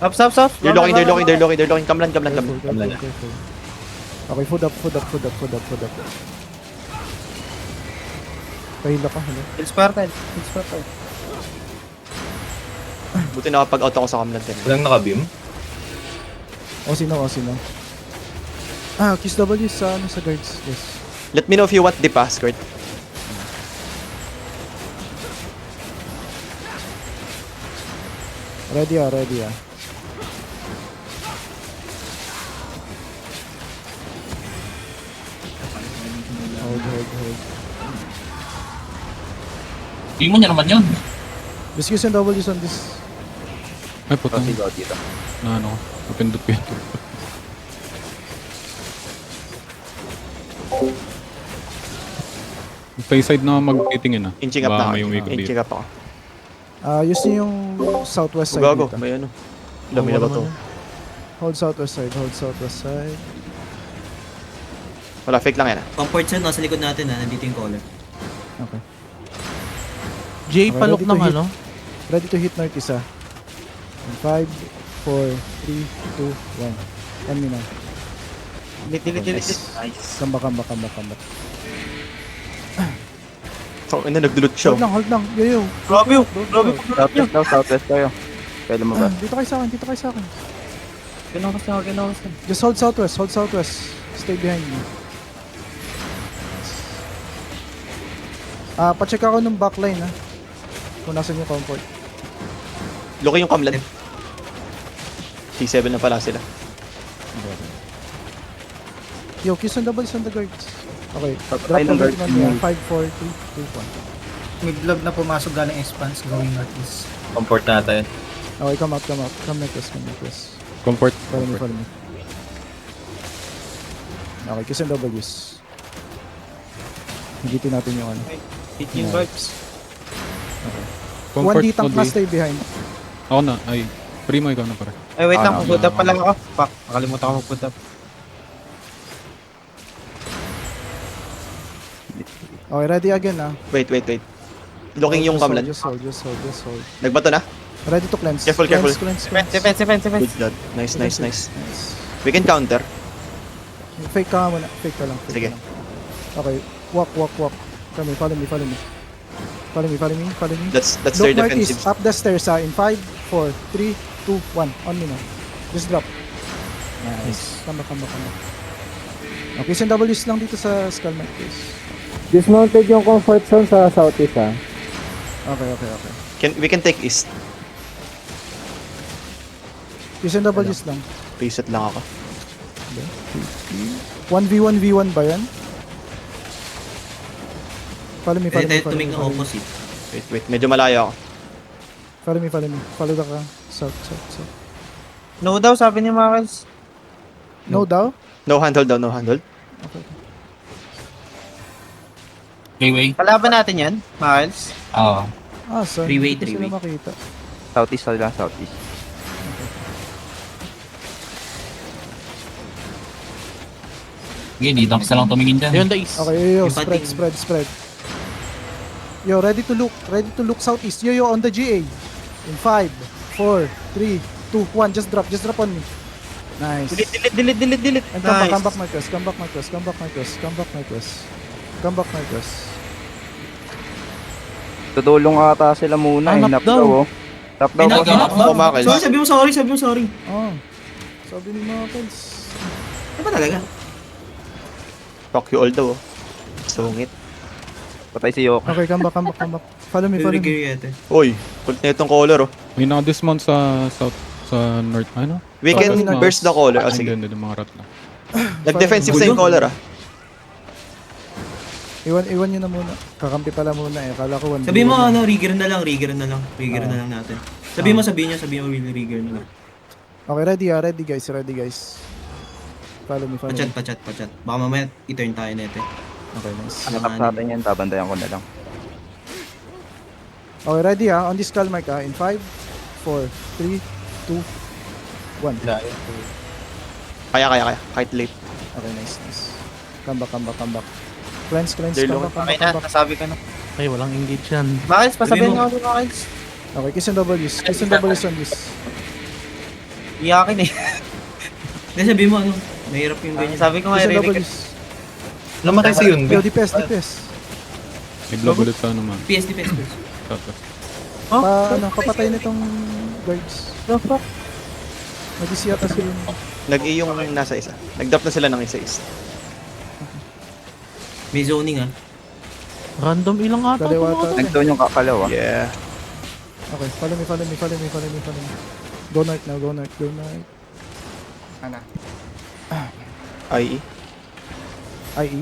Stop. They're looking. Kamlan. Careful. Okay, food up. Pahila ka, hello. Kill Spartan. Buti nakapag-out ako sa kamlan din. Walang naka-beam? O sino. Kiss W sa guards. Yes. Let me know if you want dip, Skirt. Ready ah. Hold. Hindi mo niya naman yun. Just use yung W's on this. Ay, putang. Sigaw dito. Na ano, napindot ko yun. Face side na magtitingin ah. Inching up Baka na may ako. umikot dito. Inching up ako. Use niyo yung southwest side Gago, dito. may ano. Dami na ba to? Hold southwest side. Wala, fake lang yan ah. Comfort zone, nasa likod natin ha. Nandito yung caller. Okay. Jay, Okay, palok ready to ng hit. ano. Ready to hit north isa. 5, 4, 3, 2, 1. End me now. Dilit. Nice. Come back. So, nagdulot siya. Hold lang. Yo. Grabe yung Southwest kayo. Kaya lumabas. Dito kayo sa akin. Ginawas na. Just hold southwest. Stay behind me. Pa-check ako ng backline ha. Kung nasan yung comfort. Looking yung kamlan. C7 na pala sila. Yo, kiss on doubles on the guards. Okay, drop Patay ng the guards guard yun. 5, 4, 3, 2, 1. May blob na pumasok galing expanse going northeast. Comfort natin. Okay, come out. Come like this. Comfort. Follow me. Okay, kiss and W's. Higitin natin yung ano. Hit yung vibes. Comfort 1D tank OD. na stay behind. Ako na. Ay, Primo ikaw na pare. Ay, wait lang. Ah, Mag-put up pa lang ako. Fuck, nakalimutan ko mag-put up. Okay, ready again ah. Wait. Looking yung kamlan. Just hold. Nagbato na? Ready to cleanse. Careful. Cleanse. Defense. Good blood. Nice. We can counter. Fake ka muna. Fake ka lang. Sige. Okay, walk. Follow me. Follow me. That's Look their northeast, defensive. up the stairs in 5, 4, 3, 2, 1. On me now. Just drop. Nice. Come back. Okay, send W's lang dito sa skull mark please. Dismounted yung comfort zone sa southeast ha. Okay. We can take east. Send W's lang. Reset lang ako. 1v1v1 ba yan? Follow me. Pwede tayo tumig ng opposite. Wait. Medyo malayo ako. Follow me. Follow the ka. South. No daw, sabi ni Marcels. No daw? No handhold daw, no handhold. Freeway. Kalaban natin yan, Marcels. Oo. Saan? Three-way. Hindi ko sila makita. Southeast lang, southeast. Sige, dito ka lang tumingin dyan. Yun, the east. Okay, yo, Yung pating- spread. Yo, ready to look southeast. Yo, on the GA. In 5, 4, 3, 2, 1. Just drop on me. Nice. Delete. And Nice. come back, Marcus. Come back, Marcus. Tudulong ata sila muna. Hanap Hinap daw. daw oh. Tap daw. Pinag- boss. Oh, Marcels. Sabi mo sorry. Oh. Sabi ni Marcus. Ano ba talaga? Fuck you all daw. Sungit. Patay si Yok. Okay, come back. Follow me. Trigger yata. Uy, kult na itong color oh. May naka-dismount sa south, sa north, ano? We can Dismount. burst the color. Ay, Sige. hindi, mga rat na. Nag-defensive sa yung color ah. Iwan nyo na muna. Kakampi pala muna eh. Kala ko 1v1. Sabi mo rigger na lang natin. Sabi mo rigger na lang. Okay, ready guys. Follow me. Pachat. Baka mamaya i-turn tayo nete. Okay, nice. Tap natin yan. Babantayan ko na lang. Okay, ready ha. On this skull mark ha. In 5, 4, 3, 2, 1. Kaya. Kahit late. Okay, nice. Come back. Cleanse, They're come low. back. Okay na, nasabi ka na. Ay, walang engage yan. Marcels, pasabihin Sabi mo. nga ako ni Marcels. Okay, kiss and W's on this. Iyakin eh. Hindi, sabi mo ano, mahirap yung ganyan. Sabi ko nga, Isa i-record. W's. Namatay si Yun. Yo, DPS, DPS. May blob ulit sa ano man. PSD, PSD. Southwest. Papatay nitong guards. The fuck? Nag-isi yata sila. Nag-E yung nasa isa. Nag-drop na sila ng isa is. May zoning ah. Random ilang ata. Kaliwa ata. Nag-down yung kakalaw ah. Yeah. Okay, follow me. Go north now, go north. IE. IE.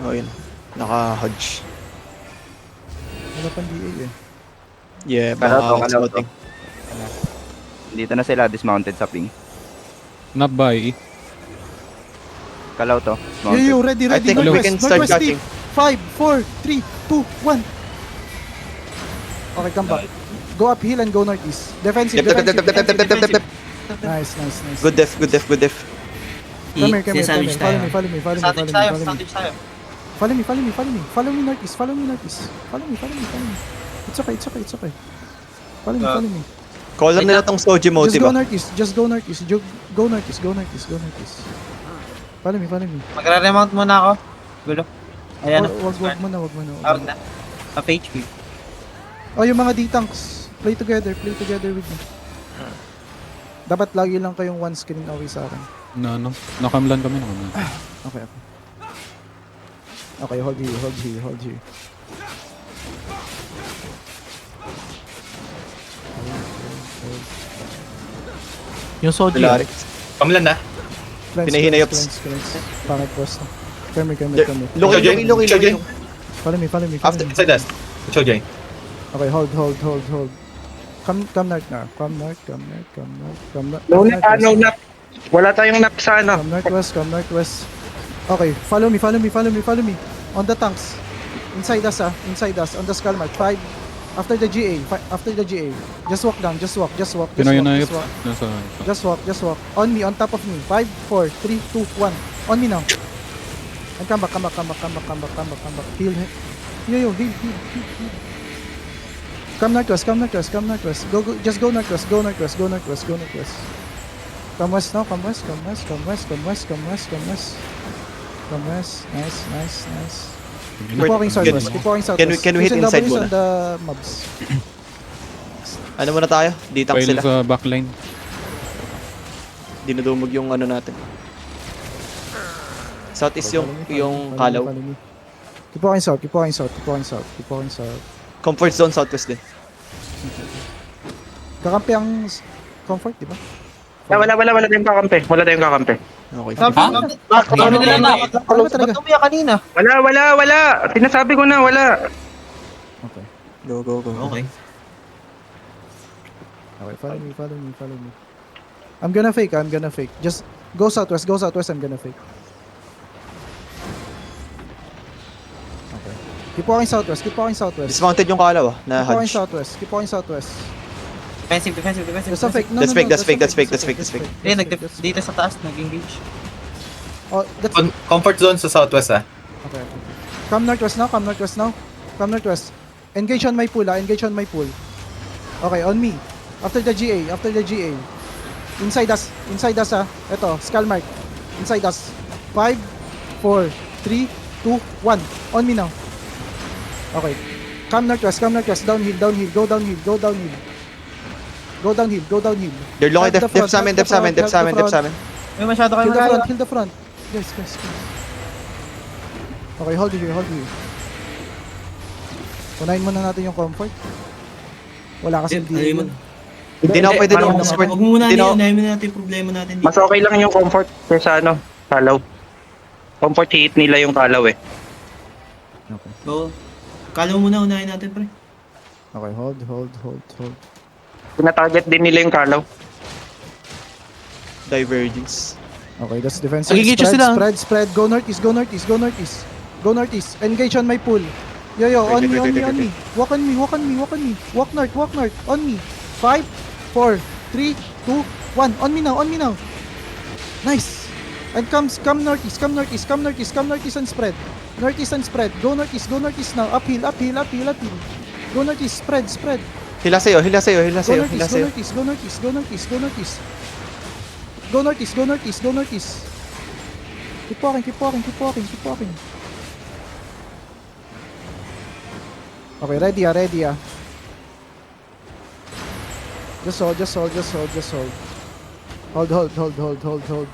Oh, yun. Naka-hodge. Wala pang DA eh. Yeah, Kalaw baka to. scouting. Dito na sila, dismounted sa ping. Not by Kalaw to. Yo, Dismounted. ready, I think we northwest, can start northwest catching. deep. 5, 4, 3, 2, 1. Okay, come back. Go uphill and go northeast. Defensive, Dep, dep, dep, dep, dep, dep, dep, dep, dep. Nice. Good def, good def, good def. Come here. Sandwich tayo. Follow me. Sandwich tayo. Follow me northeast. Follow me. It's okay. Follow me. Caller nila tong Soji Just motive go ah. northeast. Go northeast. Follow me. Magre-remount muna ako. Gulo. Ayan. Wag mo na. Tawag na. Up HP. Oh, yung mga D-tanks. Play together with me. Dapat lagi lang kayong one screen okay sa akin. nakamlan kami. Okay. Okay, hold here. Yung Soji. Pilarik. Pamlan na. Pinahinayups. Pangit post. Come here. Loki. Follow me. After- Inside us. Chojay. Okay, hold. Come north now. Come north. No nap. Wala tayong nap sa ano. Come northwest. Okay, follow me. On the tanks. Inside us, on the skull mark. 5. After the GA. Just walk down. Pinayunayot. Just walk. On me, on top of me. 5, 4, 3, 2, 1. On me now. And come back. Heal. Yo, heal. Come northwest. Go. Just go northwest. Come west now. Come west. Nice. Keep walking southwest. Can we hit Using inside W's muna? on the mobs. Ano muna tayo? Ditang Fail sila. sa backline. Dinudumog yung ano natin. Southeast Follow me. kalaw. Keep walking south. Comfort zone southwest din. Kakampi ang comfort, di ba? Wala tayong kakampi. Okay. Sabi Ha? Ano nila na? Ano talaga? Ba't umiyak kanina? Wala. Sinasabi ko na, wala. Okay. Go. Okay. Okay, follow me. I'm gonna fake. Just go southwest, I'm gonna fake. Okay. Keep walking southwest. Dismounted yung kalaw ah. Na Keep walking hodge. southwest. Defensive. Just a fake. No, That's fake. that's fake. Dito sa taas, nag-engage. Oh, that's Comfort zone sa southwest ah. okay. Come northwest now. Engage on my pool. Okay, on me. After the GA. Inside us Ito, skull mark. Inside us. 5, 4, 3, 2, 1. On me now. Okay. Come northwest. Downhill. Go downhill. They're looking Help the def sa amin. May masyado kayo malayo. Kill the front. Guys. Okay, hold here. Unahin muna natin yung comfort. Wala kasi Hindi mo. Hindi na ako pwede Parang- nung squirt. Huwag mo muna Hindi na- unahin muna natin yung problema natin dito. Mas okay lang yung comfort kaysa ano, kalaw. Comfort hit nila yung kalaw eh. Oo. Kala mo muna unahin natin, pre. Okay, hold. Pinatarget din nila yung kalaw. Divergence. Okay, that's defensive. Nagigitch sila. Spread. Go northeast. Engage on my pool. Yo, on me. Walk on me. Walk north. On me. 5, 4, 3, 2, 1. On me now. Nice. And come northeast and spread. Go northeast now. Uphill. Go northeast. Spread. Hila sa'yo. Go northeast. Go northeast, go northeast, go northeast. Keep walking, keep walking, keep walking, keep walking. Okay, ready ah, ready ah. Just hold, just hold, just hold, just hold. Hold, hold, hold, hold, hold, hold.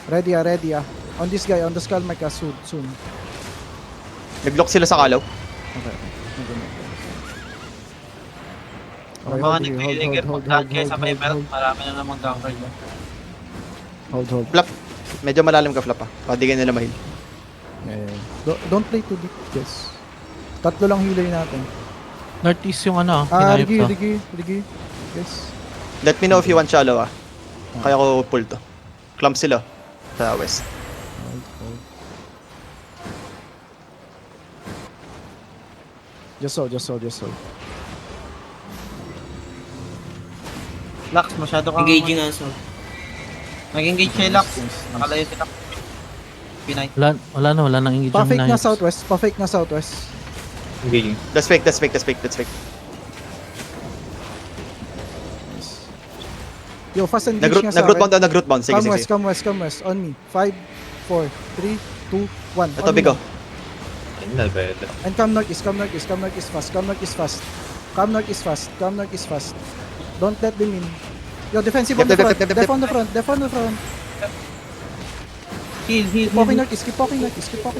Ready ah, ready ah. On this guy, on the skull mark ah, soon, soon. Nag-lock sila sa kalaw. Okay. Ang mga hold here, nag-trigger, hold, mag-dodge kayo hold, sa hold, Viper, hold. marami na namang ganker dyan. Hold, hold. Flap. Medyo malalim ka, Flap, Baka di ka nila mahil. Don't play too deep, yes. Tatlo lang healer natin. Northeast yung ano, Rigi, Rigi, Rigi. Yes. Let me know if you want shallow, Kaya ko pull to. Clump sila. Sa west. Hold, hold. Just hold, just hold, just hold. Lux, masyado kang... Engaging us. Nag-engage siya Lux. Nakalayo sila. Pinay. Wala nang engage. Pa-fake na southwest, pa-fake na southwest. Engaging. That's fake, that's fake, that's fake, that's fake. Yo, fast engage nga sa Nag-root bound akin. daw, nag-root bound. Sige, Come sige, west, sige. come west, come west. On me. 5, 4, 3, 2, 1. Ito, Bigo. Ayun na, better. And come northeast, come northeast, come northeast fast, come northeast fast. Come northeast fast, come northeast fast. Don't let them in. Yo, defensive on the front, def on the front, def on the front. Heal, heal, Keep walking northeast, keep walking northeast, keep walking.